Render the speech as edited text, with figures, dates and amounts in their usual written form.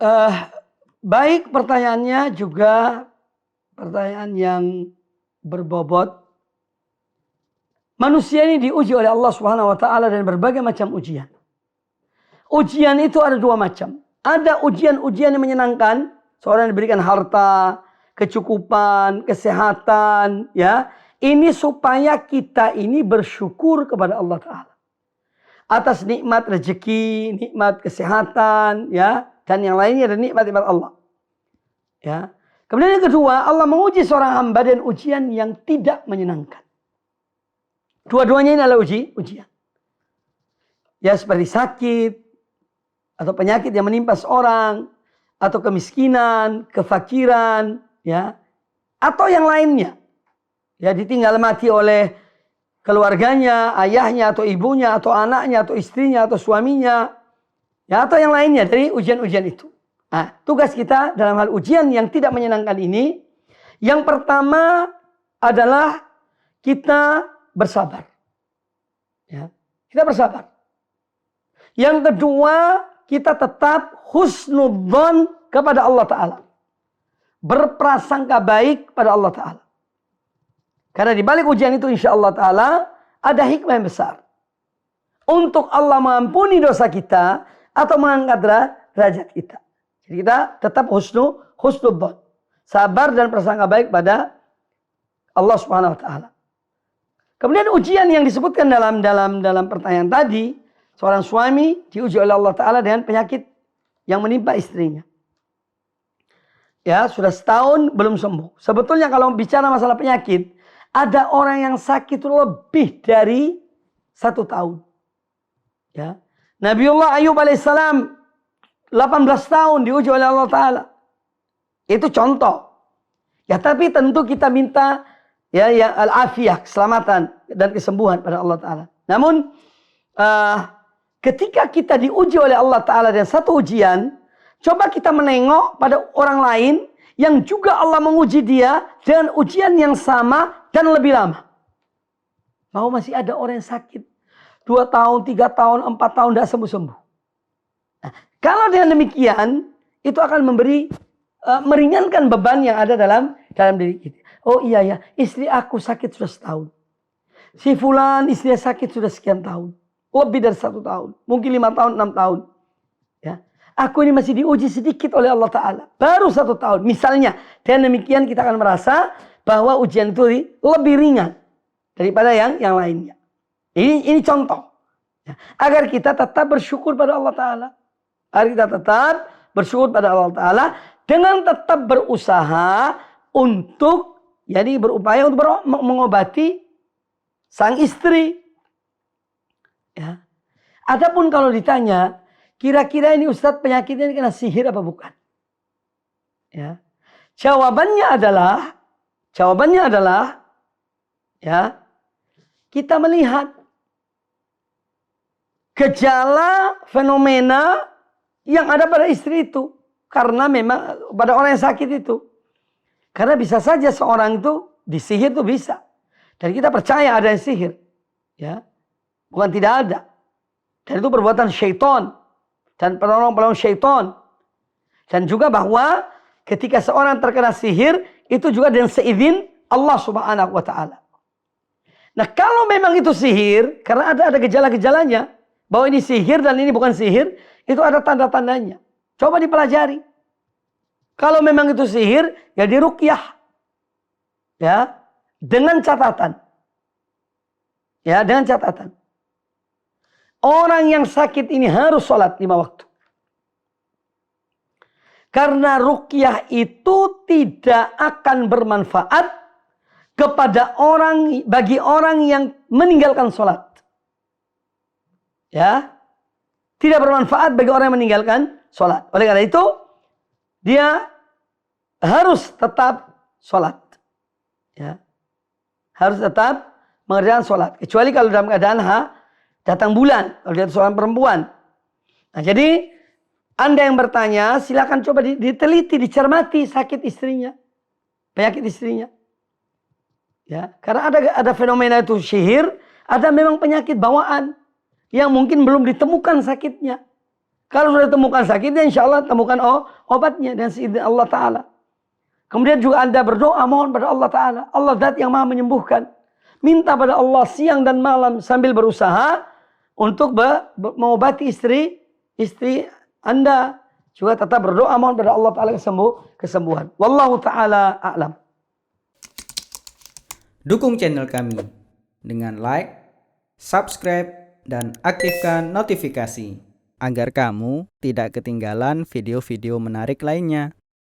Eh, Baik, pertanyaannya juga pertanyaan yang berbobot. Manusia ini diuji oleh Allah Subhanahu wa taala dengan berbagai macam ujian. Ujian itu ada dua macam. Ada ujian-ujian yang menyenangkan, seorang diberikan harta, kecukupan, kesehatan, ya. Ini supaya kita ini bersyukur kepada Allah taala atas nikmat rezeki, nikmat kesehatan, ya, dan yang lainnya dari nikmat-nikmat Allah. Ya. Kemudian yang kedua, Allah menguji seorang hamba dengan ujian yang tidak menyenangkan. Dua-duanya ini adalah ujian. Ya, seperti sakit atau penyakit yang menimpa seorang, atau kemiskinan, kefakiran, ya, atau yang lainnya. Ya, ditinggal mati oleh keluarganya, ayahnya atau ibunya atau anaknya atau istrinya atau suaminya, ya, atau yang lainnya dari ujian-ujian itu. Nah, tugas kita dalam hal ujian yang tidak menyenangkan ini, yang pertama adalah kita bersabar. Ya, kita bersabar. Yang kedua, kita tetap husnudzon kepada Allah Ta'ala. Berprasangka baik pada Allah Ta'ala. Karena di balik ujian itu insya Allah Ta'ala ada hikmah yang besar. Untuk Allah mengampuni dosa kita atau mengangkat derajat kita. Jadi kita tetap husnudzon. Sabar dan prasangka baik pada Allah Subhanahu wa taala. Kemudian ujian yang disebutkan dalam pertanyaan tadi, seorang suami diuji oleh Allah taala dengan penyakit yang menimpa istrinya. Ya, sudah setahun belum sembuh. Sebetulnya kalau bicara masalah penyakit, ada orang yang sakit lebih dari 1 tahun. Ya. Nabiullah Ayub alaihissalam 18 tahun diuji oleh Allah Ta'ala. Itu contoh. Ya, tapi tentu kita minta ya al-afiyah, keselamatan dan kesembuhan pada Allah Ta'ala. Namun ketika kita diuji oleh Allah Ta'ala dengan satu ujian, coba kita menengok pada orang lain yang juga Allah menguji dia dengan ujian yang sama dan lebih lama. Bahwa masih ada orang yang sakit 2 tahun, 3 tahun, 4 tahun tidak sembuh-sembuh. Nah, kalau dengan demikian, itu akan meringankan beban yang ada dalam diri kita. Oh iya ya, istri aku sakit sudah setahun. Si fulan istrinya sakit sudah sekian tahun. Lebih dari 1 tahun. Mungkin 5 tahun, 6 tahun. Ya. Aku ini masih diuji sedikit oleh Allah Ta'ala. Baru 1 tahun. Misalnya, dengan demikian kita akan merasa bahwa ujian itu lebih ringan daripada yang lainnya. Ini contoh. Ya. Agar kita tetap bersyukur pada Allah Ta'ala. Agar kita tetap bersyukur pada Allah Ta'ala. Dengan tetap berusaha untuk, jadi berupaya untuk mengobati sang istri. Ya. Adapun kalau ditanya, kira-kira ini Ustadz penyakitnya ini kena sihir apa bukan? Ya. Jawabannya adalah, ya, kita melihat gejala fenomena yang ada pada istri itu. Karena memang pada orang yang sakit itu. Karena bisa saja seorang itu disihir itu bisa. Dan kita percaya ada yang sihir. Ya. Bukan tidak ada. Dan itu perbuatan syaitan. Dan penolong-penolong syaitan. Dan juga bahwa ketika seorang terkena sihir, itu juga dengan seizin Allah Subhanahu wa ta'ala. Nah, kalau memang itu sihir, karena ada gejala-gejalanya, bahwa ini sihir dan ini bukan sihir, itu ada tanda-tandanya. Coba dipelajari. Kalau memang itu sihir, ya diruqyah. Ya, dengan catatan. Ya, dengan catatan. Orang yang sakit ini harus sholat 5 waktu. Karena ruqyah itu tidak akan bermanfaat bagi orang yang meninggalkan sholat. Ya, tidak bermanfaat bagi orang yang meninggalkan sholat. Oleh karena itu, dia harus tetap sholat. Ya, harus tetap mengerjakan sholat. Kecuali kalau dalam keadaan datang bulan, kalau dia seorang perempuan. Nah, jadi Anda yang bertanya, silakan coba diteliti, dicermati sakit istrinya, penyakit istrinya. Ya, karena ada fenomena itu sihir, ada memang penyakit bawaan yang mungkin belum ditemukan sakitnya. Kalau sudah temukan sakitnya, insya Allah temukan obatnya dan seizin Allah Ta'ala. Kemudian juga Anda berdoa, mohon pada Allah Ta'ala. Allah zat yang maha menyembuhkan. Minta pada Allah siang dan malam sambil berusaha untuk mengobati istri Anda. Juga tetap berdoa, mohon pada Allah Ta'ala kesembuhan. Wallahu Ta'ala a'lam. Dukung channel kami dengan like, subscribe, dan aktifkan notifikasi agar kamu tidak ketinggalan video-video menarik lainnya.